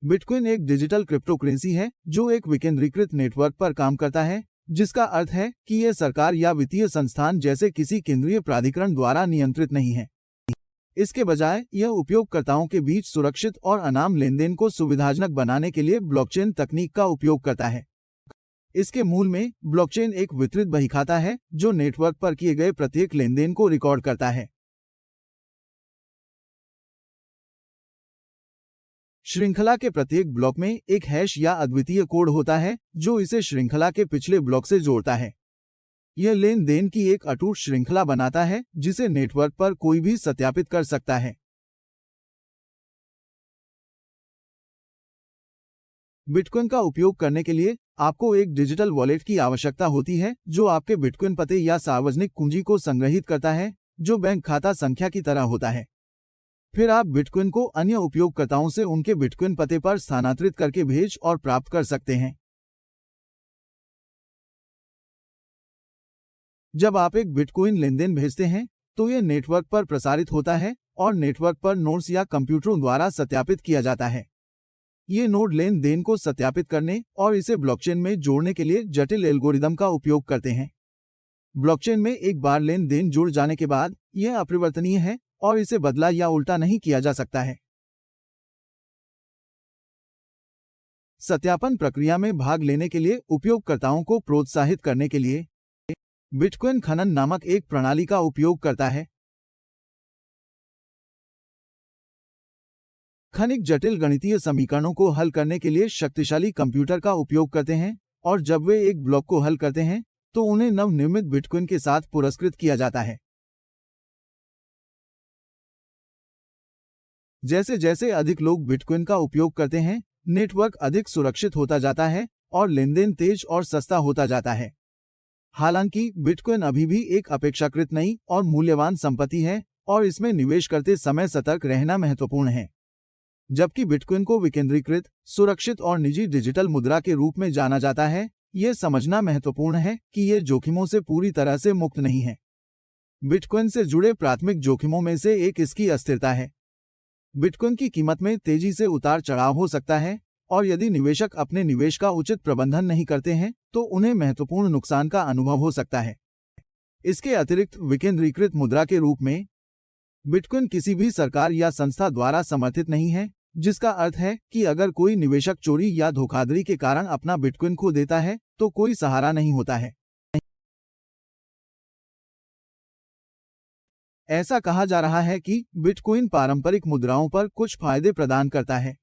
Bitcoin एक digital crypto currency है जो एक विकेंद्रीकृत नेटवर्क पर काम करता है, जिसका अर्थ है कि यह सरकार या वित्तीय संस्थान जैसे किसी केंद्रीय प्राधिकरण द्वारा नियंत्रित नहीं है। इसके बजाय यह उपयोगकर्ताओं के बीच सुरक्षित और अनाम लेनदेन को सुविधाजनक बनाने के लिए ब्लॉकचेन तकनीक का उपयोग करता है। इसके मूल में ब्लॉकचेन एक वितरित बहीखाता है जो नेटवर्क पर किए गए प्रत्येक लेनदेन को रिकॉर्ड करता है। श्रृंखला के प्रत्येक ब्लॉक में एक हैश या अद्वितीय कोड होता है जो इसे श्रृंखला के पिछले ब्लॉक से जोड़ता है। यह लेन देन की एक अटूट श्रृंखला बनाता है जिसे नेटवर्क पर कोई भी सत्यापित कर सकता है। बिटकॉइन का उपयोग करने के लिए आपको एक डिजिटल वॉलेट की आवश्यकता होती है जो आपके बिटकॉइन पते या सार्वजनिक कुंजी को संग्रहित करता है, जो बैंक खाता संख्या की तरह होता है। फिर आप बिटकॉइन को अन्य उपयोगकर्ताओं से उनके बिटकॉइन पते पर स्थानांतरित करके भेज और प्राप्त कर सकते हैं। जब आप एक बिटकॉइन लेनदेन भेजते हैं तो यह नेटवर्क पर प्रसारित होता है और नेटवर्क पर नोड्स या कंप्यूटरों द्वारा सत्यापित किया जाता है। ये नोड लेन देन को सत्यापित करने और इसे ब्लॉकचेन में जोड़ने के लिए जटिल एल्गोरिदम का उपयोग करते हैं। ब्लॉकचेन में एक बार लेन देन जुड़ जाने के बाद यह अपरिवर्तनीय है और इसे बदला या उल्टा नहीं किया जा सकता है। सत्यापन प्रक्रिया में भाग लेने के लिए उपयोगकर्ताओं को प्रोत्साहित करने के लिए बिटकॉइन खनन नामक एक प्रणाली का उपयोग करता है। खनिक जटिल गणितीय समीकरणों को हल करने के लिए शक्तिशाली कंप्यूटर का उपयोग करते हैं और जब वे एक ब्लॉक को हल करते हैं तो उन्हें नवनिर्मित बिटकॉइन के साथ पुरस्कृत किया जाता है। जैसे जैसे अधिक लोग बिटकॉइन का उपयोग करते हैं, नेटवर्क अधिक सुरक्षित होता जाता है और लेनदेन तेज और सस्ता होता जाता है। हालांकि बिटकॉइन अभी भी एक अपेक्षाकृत नई और मूल्यवान संपत्ति है और इसमें निवेश करते समय सतर्क रहना महत्वपूर्ण है। जबकि बिटकॉइन को विकेंद्रीकृत, सुरक्षित और निजी डिजिटल मुद्रा के रूप में जाना जाता है, यह समझना महत्वपूर्ण है कि यह जोखिमों से पूरी तरह से मुक्त नहीं है। बिटकॉइन से जुड़े प्राथमिक जोखिमों में से एक इसकी अस्थिरता है। बिटकॉइन की कीमत में तेजी से उतार चढ़ाव हो सकता है और यदि निवेशक अपने निवेश का उचित प्रबंधन नहीं करते हैं तो उन्हें महत्वपूर्ण नुकसान का अनुभव हो सकता है। इसके अतिरिक्त विकेंद्रीकृत मुद्रा के रूप में बिटकॉइन किसी भी सरकार या संस्था द्वारा समर्थित नहीं है, जिसका अर्थ है कि अगर कोई निवेशक चोरी या धोखाधड़ी के कारण अपना बिटकॉइन खो देता है तो कोई सहारा नहीं होता है। ऐसा कहा जा रहा है कि बिटकॉइन पारंपरिक मुद्राओं पर कुछ फायदे प्रदान करता है।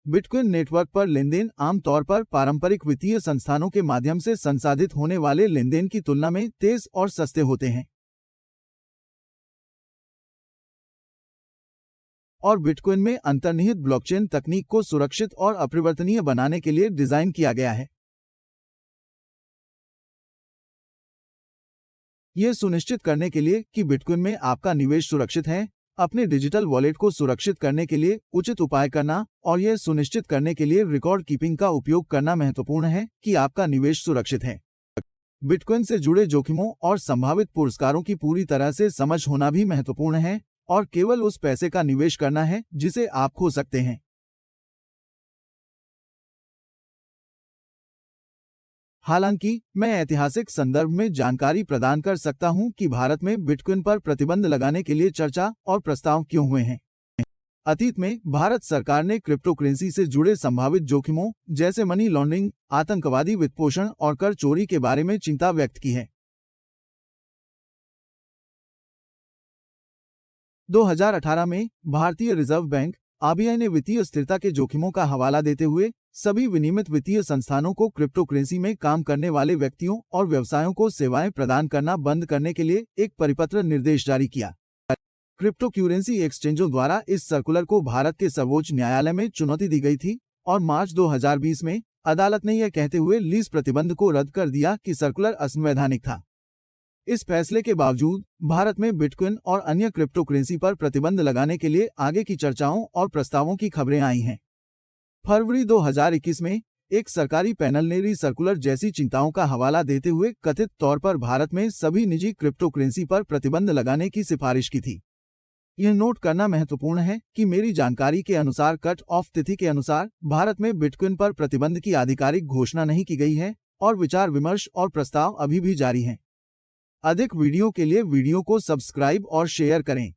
बिटकॉइन नेटवर्क पर लेनदेन आमतौर पर पारंपरिक वित्तीय संस्थानों के माध्यम से संसाधित होने वाले लेनदेन की तुलना में तेज और सस्ते होते हैं। और बिटकॉइन में अंतर्निहित ब्लॉकचेन तकनीक को सुरक्षित और अपरिवर्तनीय बनाने के लिए डिजाइन किया गया है। यह सुनिश्चित करने के लिए कि बिटकॉइन में आपका निवेश सुरक्षित है, अपने डिजिटल वॉलेट को सुरक्षित करने के लिए उचित उपाय करना और यह सुनिश्चित करने के लिए रिकॉर्ड कीपिंग का उपयोग करना महत्वपूर्ण है कि आपका निवेश सुरक्षित है। बिटकॉइन से जुड़े जोखिमों और संभावित पुरस्कारों की पूरी तरह से समझ होना भी महत्वपूर्ण है और केवल उस पैसे का निवेश करना है जिसे आप खो सकते हैं। हालांकि मैं ऐतिहासिक संदर्भ में जानकारी प्रदान कर सकता हूं कि भारत में बिटकॉइन पर प्रतिबंध लगाने के लिए चर्चा और प्रस्ताव क्यों हुए हैं। अतीत में भारत सरकार ने क्रिप्टो करेंसी से जुड़े संभावित जोखिमों जैसे मनी लॉन्ड्रिंग, आतंकवादी वित्तपोषण और कर चोरी के बारे में चिंता व्यक्त की है। 2018 में भारतीय रिजर्व बैंक आरबीआई ने वित्तीय स्थिरता के जोखिमों का हवाला देते हुए सभी विनियमित वित्तीय संस्थानों को क्रिप्टो करेंसी में काम करने वाले व्यक्तियों और व्यवसायों को सेवाएं प्रदान करना बंद करने के लिए एक परिपत्र निर्देश जारी किया। क्रिप्टो करेंसी एक्सचेंजों द्वारा इस सर्कुलर को भारत के सर्वोच्च न्यायालय में चुनौती दी गई थी और मार्च 2020 में अदालत ने यह कहते हुए लीज प्रतिबंध को रद्द कर दिया कि सर्कुलर असंवैधानिक था। इस फैसले के बावजूद भारत में बिटकॉइन और अन्य क्रिप्टो करेंसी पर प्रतिबंध लगाने के लिए आगे की चर्चाओं और प्रस्तावों की खबरें आई हैं। फरवरी 2021 में एक सरकारी पैनल ने री सर्कुलर जैसी चिंताओं का हवाला देते हुए कथित तौर पर भारत में सभी निजी क्रिप्टो करेंसी पर प्रतिबंध लगाने की सिफारिश की थी। यह नोट करना महत्वपूर्ण है कि मेरी जानकारी के अनुसार कट ऑफ तिथि के अनुसार भारत में बिटकॉइन पर प्रतिबंध की आधिकारिक घोषणा नहीं की गई है और विचार विमर्श और प्रस्ताव अभी भी जारी हैं। अधिक वीडियो के लिए वीडियो को सब्सक्राइब और शेयर करें।